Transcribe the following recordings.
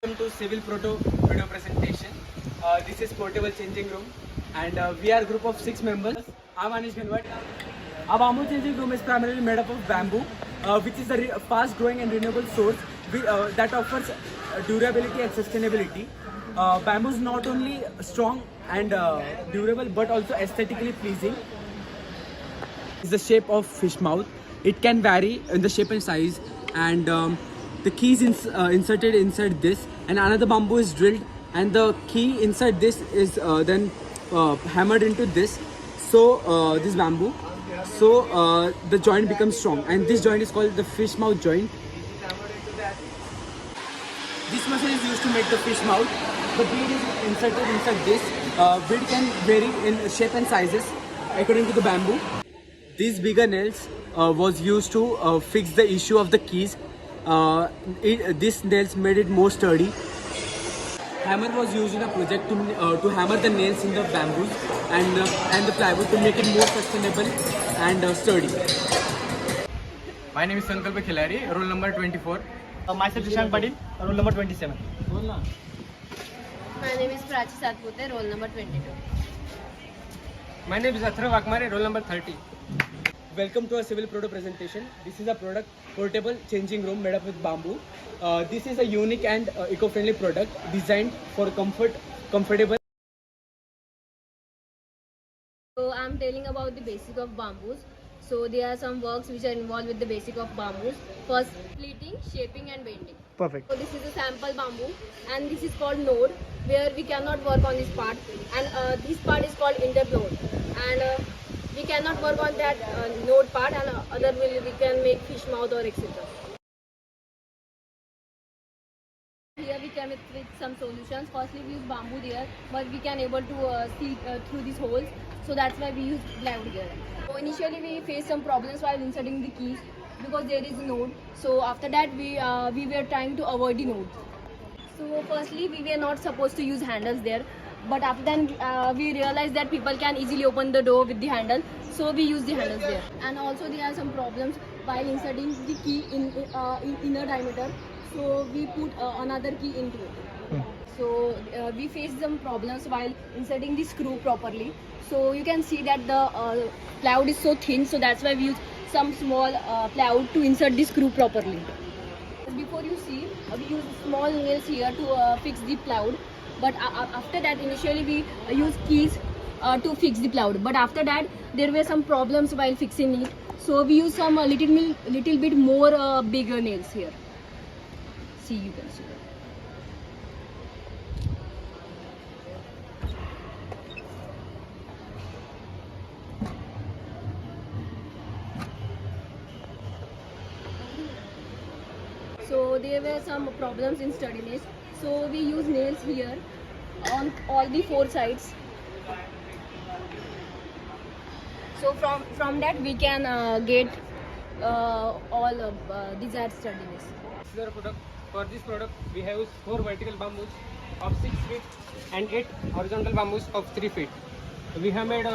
Welcome to Civil Proto video presentation. This is portable changing room, and we are a group of 6 members. I'm Anish Ghanwat. Our bamboo changing room is primarily made up of bamboo, which is a fast-growing and renewable source that offers durability and sustainability. Bamboo is not only strong and durable, but also aesthetically pleasing. It's the shape of fish mouth. It can vary in the shape and size, and the key is inserted inside this, and another bamboo is drilled, and the key inside this is then hammered into this. So this bamboo, so the joint becomes strong, and this joint is called the fish mouth joint. This machine is used to make the fish mouth. The bead is inserted inside this. Bead can vary in shape and sizes according to the bamboo. These bigger nails was used to fix the issue of the keys. These nails made it more sturdy. Hammer was used in a project to hammer the nails in the bamboos and the plywood to make it more sustainable and sturdy. My name is Sankalp Khilari, roll number 24. Myself Shashank Padil, roll number 27. My name is Prachi Satpute, roll number 22. My name is Athra Vakmare, roll number 30. Welcome to our Civil Proto presentation. This is a product portable changing room made up with bamboo. This is a unique and eco-friendly product designed for comfortable. So I'm telling about the basic of bamboos. So there are some works which are involved with the basic of bamboos. First, pleating, shaping and bending. Perfect. So this is a sample bamboo and this is called node, where we cannot work on this part, and this part is called internode, and we cannot work on that node part, and we can make fish mouth or etc. Here we come with some solutions. Firstly, we use bamboo there, but we can able to see through these holes. So that's why we use plywood here. So initially we faced some problems while inserting the keys because there is a node. So after that we were trying to avoid the node. So firstly we were not supposed to use handles there, but after then we realized that people can easily open the door with the handle. So we use the handles there. And also there are some problems while inserting the key in inner diameter. So we put another key into it. So we faced some problems while inserting the screw properly. So you can see that the plywood is so thin, so that's why we use some small plywood to insert the screw properly. Before you see, we use small nails here to fix the plywood. But after that, initially we use keys to fix the plywood. But after that, there were some problems while fixing it. So we use some little bit more bigger nails here. See, you can see that. So there were some problems in sturdiness. So we use nails here on all the 4 sides. So from that we can get all desired sturdiness. This is our product. For this product, we have used 4 vertical bamboos of 6 feet and 8 horizontal bamboos of 3 feet. We have made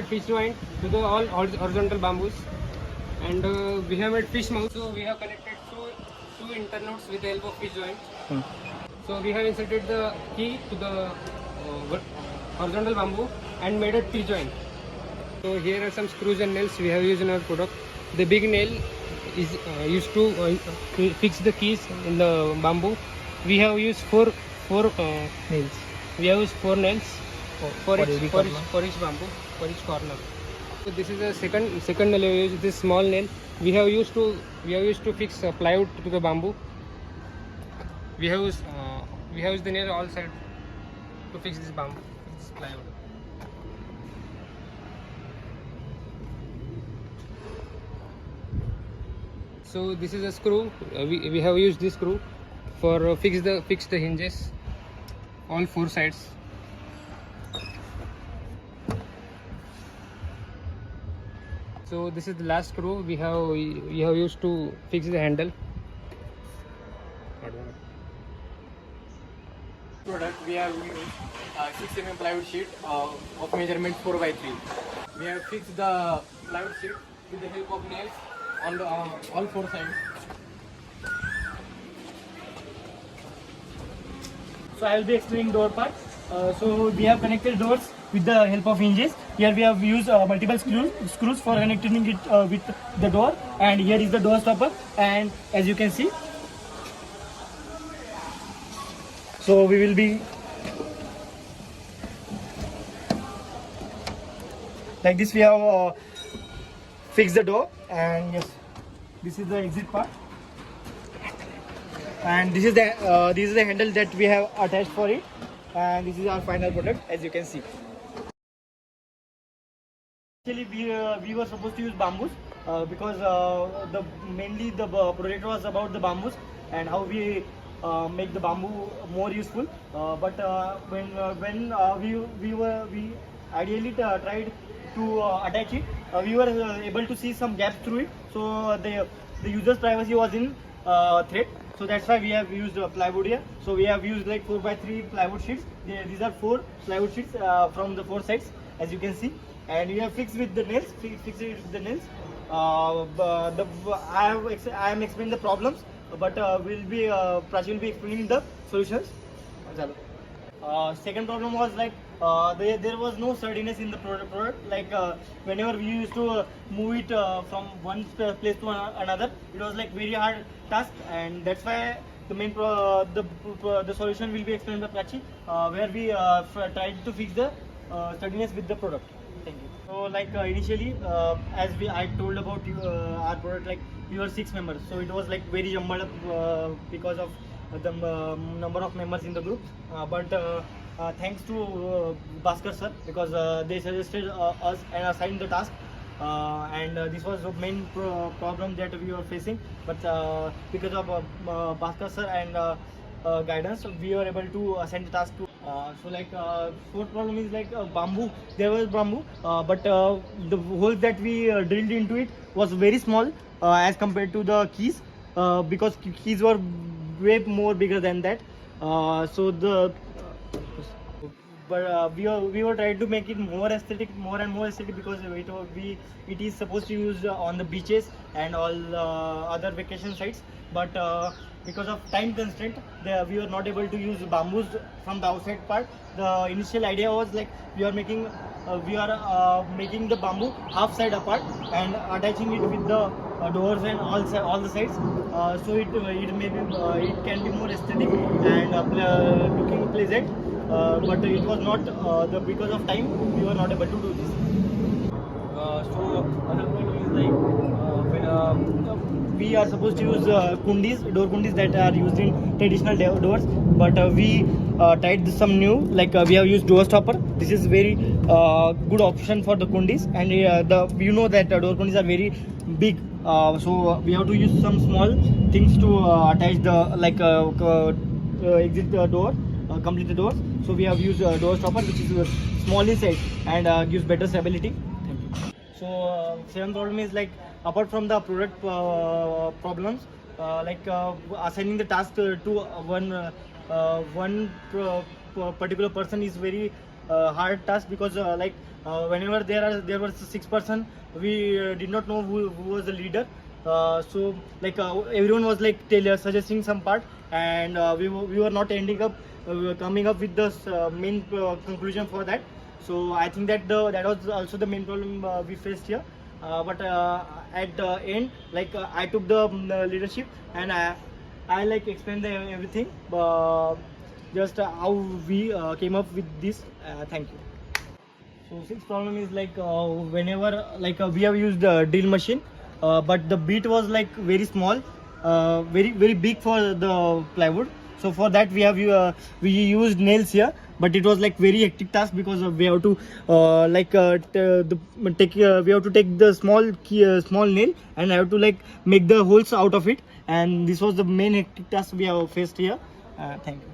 fish joint to the all horizontal bamboos, and we have made fish mouth. So we have connected two internodes with the help of fish joint. So we have inserted the key to the horizontal bamboo and made a T-joint. So here are some screws and nails we have used in our product. The big nail is used to fix the keys in the bamboo. We have used four Nails. We have used 4 nails for each corner. for each bamboo, for each corner. So this is the second nail. We use this small nail. We have used to fix plywood to the bamboo. We have used the nail all sides to fix this bamboo, this plywood. So this is a screw. We have used this screw for fix the hinges, all 4 sides. So this is the last screw we have used to fix the handle. Product we have used 6 mm plywood sheet of measurement 4 by 3. We have fixed the plywood sheet with the help of nails on the all 4 sides. So I will be explaining door part. So we have connected doors with the help of hinges. Here we have used multiple screws for connecting it with the door, and here is the door stopper. And as you can see, so we will be like this. We have fixed the door, and yes, this is the exit part. And this is the handle that we have attached for it, and this is our final product, as you can see. Actually, we were supposed to use bamboos because mainly the project was about the bamboos and how we make the bamboo more useful. But when we ideally tried to attach it, we were able to see some gaps through it. So the user's privacy was in threat. So that's why we have used plywood here. So we have used like 4x3 plywood sheets. These are 4 plywood sheets from the 4 sides, as you can see. And we have fixed with the nails. Fixed it with the nails. I am explaining the problems, but Prachi will be explaining the solutions. Second problem was like there was no sturdiness in the product. Like whenever we used to move it from one place to another, it was like very hard task, and that's why the main the solution will be explained by Prachi, where we tried to fix the sturdiness with the product. Thank you. So like initially, as I told about our product, like we were 6 members, so it was like very jumbled up because of the number of members in the group. But thanks to Bhaskar sir, because they suggested us and assigned the task. And this was the main problem that we were facing, but because of Bhaskar sir and guidance, we were able to assign the task to. So like fourth problem is like bamboo. There was bamboo, but the holes that we drilled into it was very small as compared to the keys, because keys were way more bigger than that. But we were trying to make it more and more aesthetic, because it is supposed to use on the beaches and all other vacation sites. But because of time constraint, we were not able to use bamboos from the outside part. The initial idea was like we are making the bamboo half side apart and attaching it with the doors and all the sides. So it can be more aesthetic and looking pleasant. But it was not because of time we were not able to do this. So another problem is like when we are supposed to use door kundis that are used in traditional doors, but we tried some new, like we have used door stopper. This is very good option for the kundis, and you know that door kundis are very big, so we have to use some small things to attach the exit door, complete the doors. So we have used door stopper, which is small in size and gives better stability. Thank you. So second problem is like, apart from the product problems, assigning the task to one particular person is very hard task, because whenever there were 6 person, we did not know who was the leader. So everyone was like suggesting some part, and we were not ending up coming up with the main conclusion for that. So I think that that was also the main problem we faced here. But at the end, I took the leadership, and I explained everything, just how we came up with this. Thank you. So sixth problem is whenever we have used the drill machine, but the bit was very small, very big for the plywood. So for that we have we used nails here, but it was very hectic task, because we have to we have to take the small nail and I have to make the holes out of it, and this was the main hectic task we have faced here. Thank you.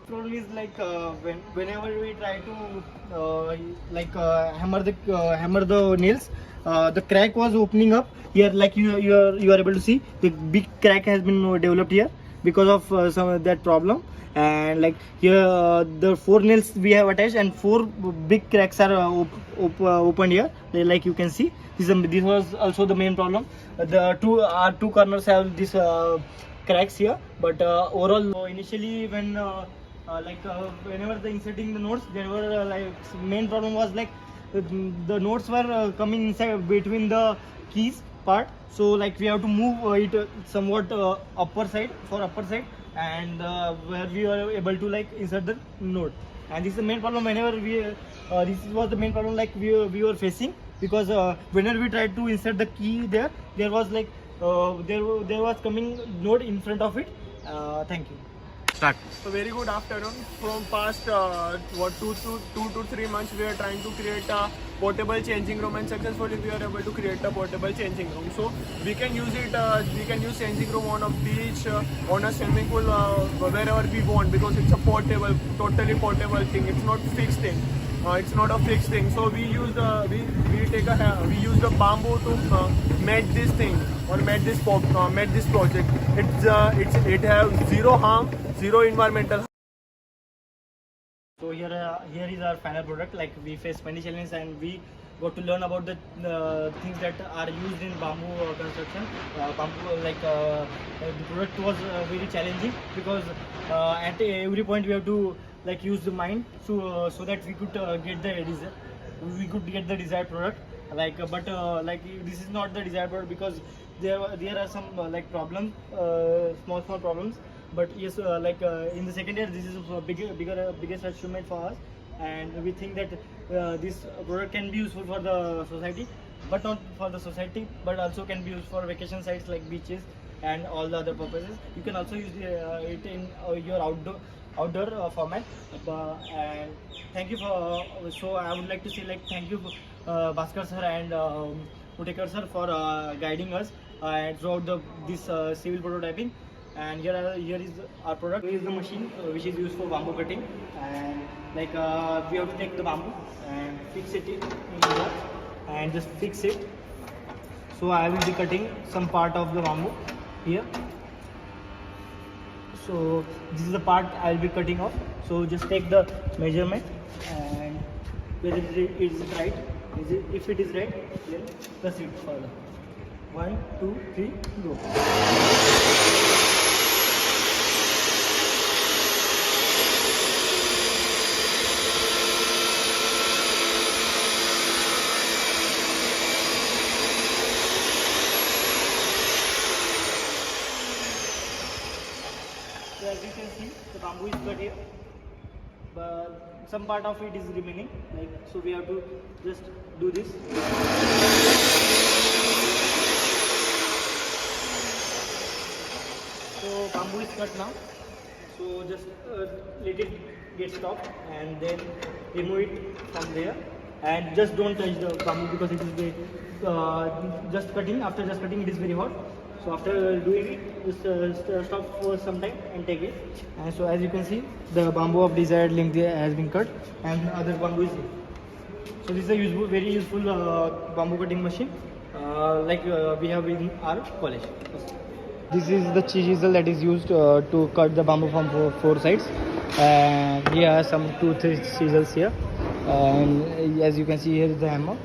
Problem is whenever we try to hammer the nails, the crack was opening up here. You are able to see the big crack has been developed here because of some of that problem. And here the 4 nails we have attached, and 4 big cracks are opened here, like you can see. This was also the main problem. The two corners have this cracks here, but overall, initially when whenever the inserting the notes, there were main problem was like the notes were coming inside between the keys part. So like we have to move it somewhat upper side for upper side, and where we were able to like insert the note. And this is the main problem whenever this was the main problem like we were facing, because whenever we tried to insert the key there, there was like there was coming note in front of it. Thank you. Start. So very good afternoon. From past 2 to 3 months, we are trying to create a portable changing room, and successfully we are able to create a portable changing room. So we can use it. We can use changing room on a beach, on a swimming pool, wherever we want, because it's a portable, totally portable thing. It's not fixed thing. It's not a fixed thing. So we use the we use the bamboo to make this thing or make this project. It has zero harm, zero environmental. So here is our final product. Like we faced many challenges and we got to learn about the things that are used in bamboo construction. The product was very challenging, because at every point we have to like use the mind so that we could get the desired product. Like this is not the desired product, because there are some like problems, small problems. But yes, in the second year, this is a biggest achievement for us, and we think that this product can be useful for the society, but not for the society, but also can be used for vacation sites like beaches and all the other purposes. You can also use it in your outdoor format. And thank you for. So I would like to say like thank you, Bhaskar sir and Utekar sir, for guiding us throughout this civil prototyping. And here is our product. Here is the machine which is used for bamboo cutting, and like we have to take the bamboo and fix it in here and just fix it. So I will be cutting some part of the bamboo here. So this is the part I will be cutting off. So just take the measurement and whether it is right. If it is right, then proceed further. 1, 2, 3, go. So as you can see, the bamboo is cut here, but some part of it is remaining. Like so, we have to just do this. So bamboo is cut now. So just let it get stopped and then remove it from there. And just don't touch the bamboo, because it is very just cutting. After just cutting, it is very hot. So after doing it, just stop for some time and take it. And so as you can see, the bamboo of desired length has been cut, and other bamboo is here. So this is a very useful bamboo cutting machine, we have in our college. This is the chisel that is used to cut the bamboo from four sides. And here are some 2-3 chisels here. And as you can see, here is the hammer.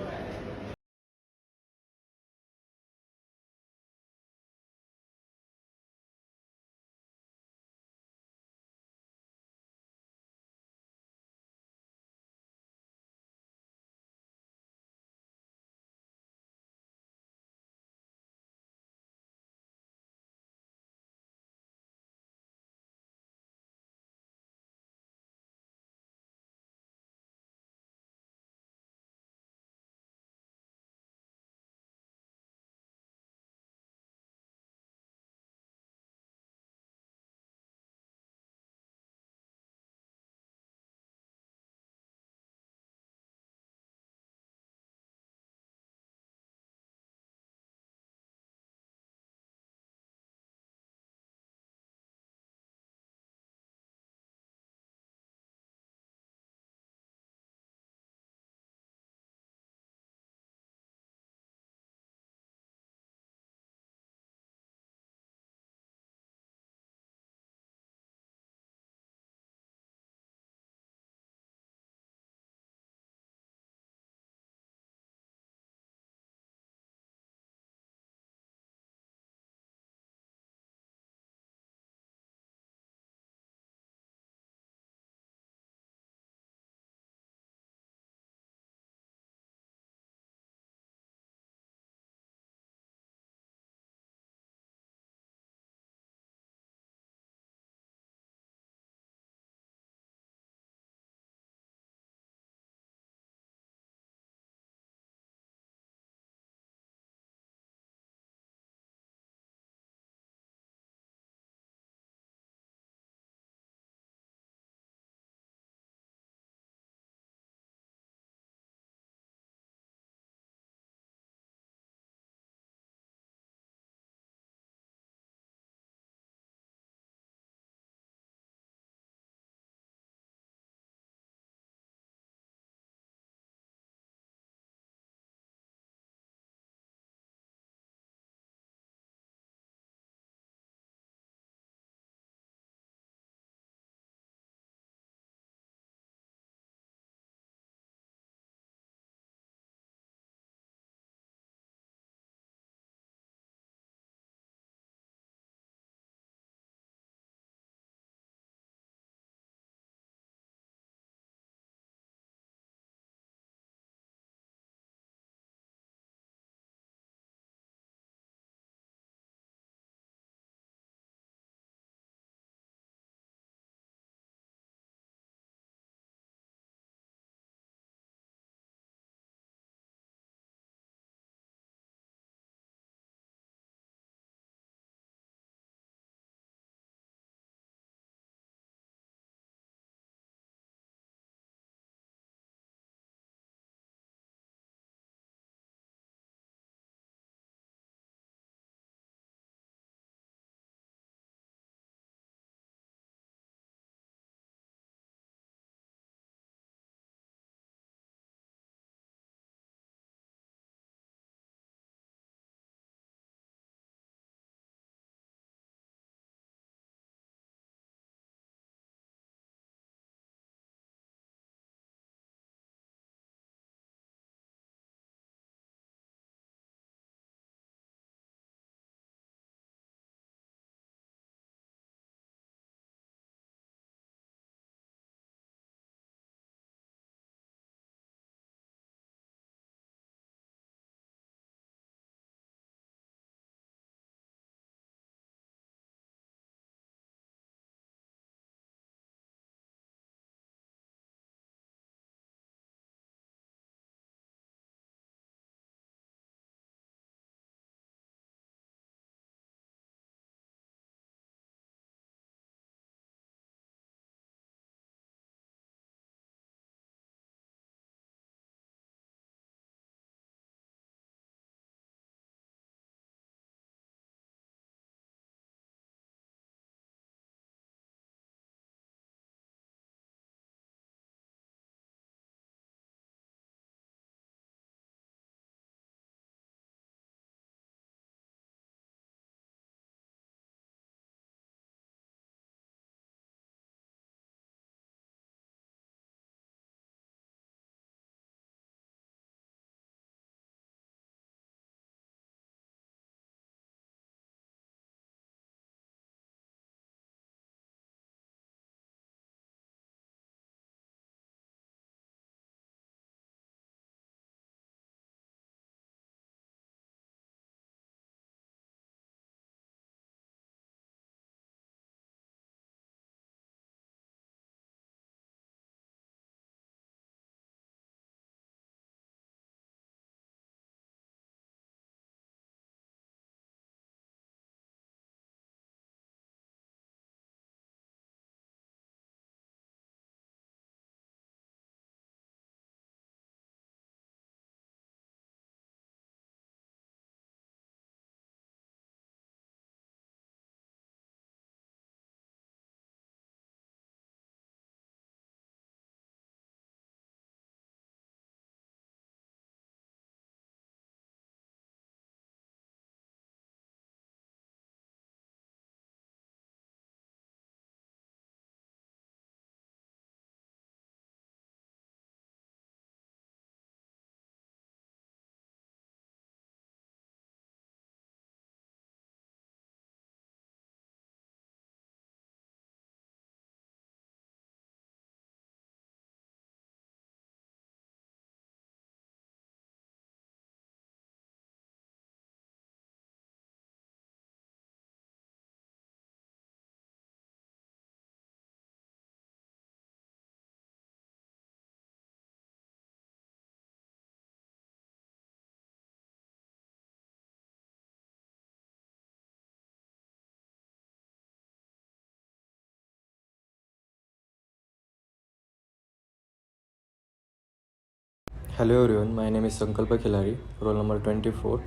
Hello everyone, my name is Sankalpa Khilari, roll number 24,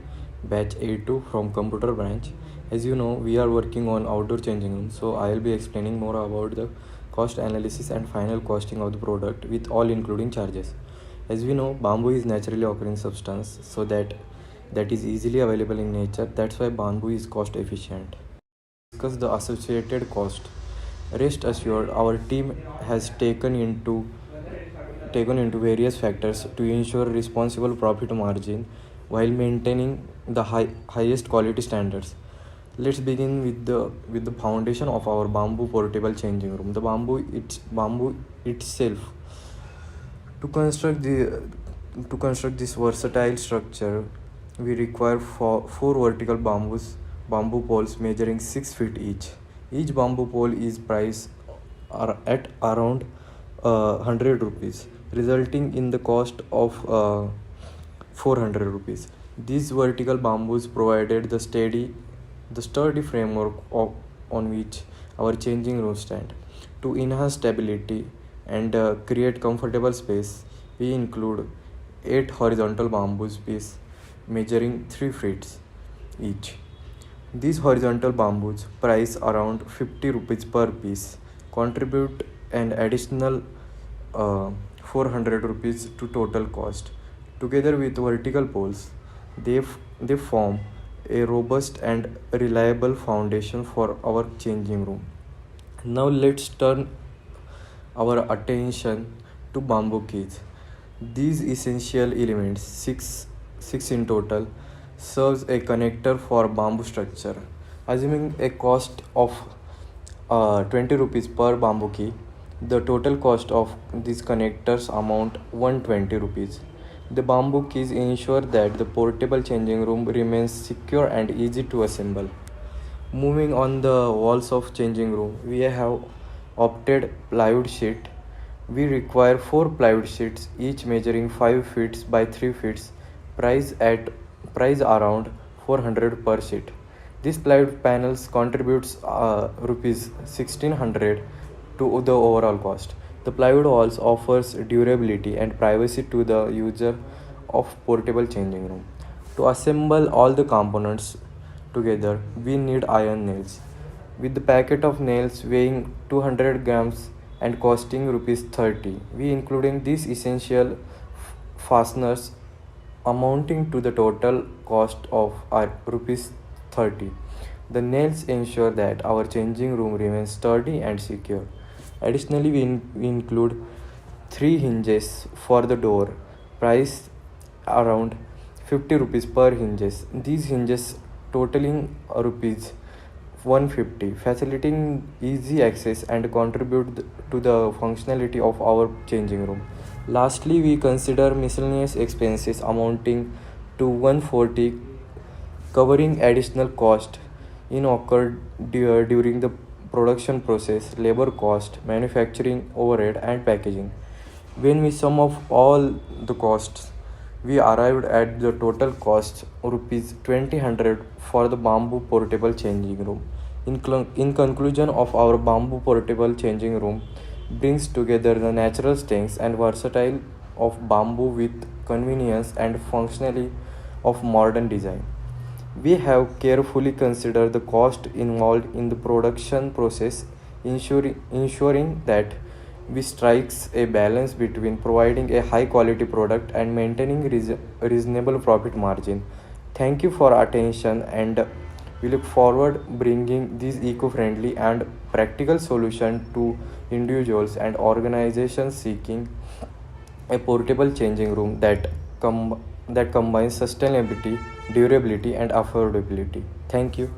batch A2 from computer branch. As you know, we are working on outdoor changing room, so I will be explaining more about the cost analysis and final costing of the product with all including charges. As we know, bamboo is naturally occurring substance, so that is easily available in nature. That's why bamboo is cost efficient. Discuss the associated cost. Rest assured, our team has taken into various factors to ensure responsible profit margin while maintaining the highest quality standards. Let's begin with the foundation of our bamboo portable changing room. The bamboo itself. To construct this versatile structure, we require four vertical bamboo poles measuring 6 feet each. Each bamboo pole is priced at around 100 rupees, resulting in the cost of 400 rupees. These vertical bamboos provided the sturdy framework on which our changing room stand. To enhance stability and create comfortable space, we include 8 horizontal bamboo pieces measuring 3 feet each. These horizontal bamboos, price around 50 rupees per piece, contribute an additional 400 rupees to total cost. Together with vertical poles, they form a robust and reliable foundation for our changing room. Now let's turn our attention to bamboo keys. These essential elements, six in total, serves a connector for bamboo structure. Assuming a cost of 20 rupees per bamboo key, the total cost of these connectors amount 120 rupees. The bamboo keys ensure that the portable changing room remains secure and easy to assemble. Moving on the walls of changing room, we have opted plywood sheet. We require 4 plywood sheets, each measuring 5 feet by 3 feet, price around 400 per sheet. These plywood panels contributes rupees 1600 to the overall cost. The plywood walls offers durability and privacy to the user of portable changing room. To assemble all the components together, we need iron nails. With the packet of nails weighing 200 grams and costing rupees 30, we including these essential fasteners amounting to the total cost of rupees 30. The nails ensure that our changing room remains sturdy and secure. Additionally, we include 3 hinges for the door, price around 50 rupees per hinges. These hinges totaling rupees 150, facilitating easy access and contribute to the functionality of our changing room. Lastly, we consider miscellaneous expenses amounting to 140, covering additional cost occurred during the production process, labor cost, manufacturing overhead, and packaging. When we sum up all the costs, we arrived at the total cost rupees 2000 for the bamboo portable changing room. In conclusion of our bamboo portable changing room brings together the natural strengths and versatility of bamboo with convenience and functionality of modern design. We have carefully considered the cost involved in the production process, ensuring that we strikes a balance between providing a high quality product and maintaining reasonable profit margin. Thank you for attention, and we look forward bringing these eco-friendly and practical solution to individuals and organizations seeking a portable changing room that combines sustainability, durability, and affordability. Thank you.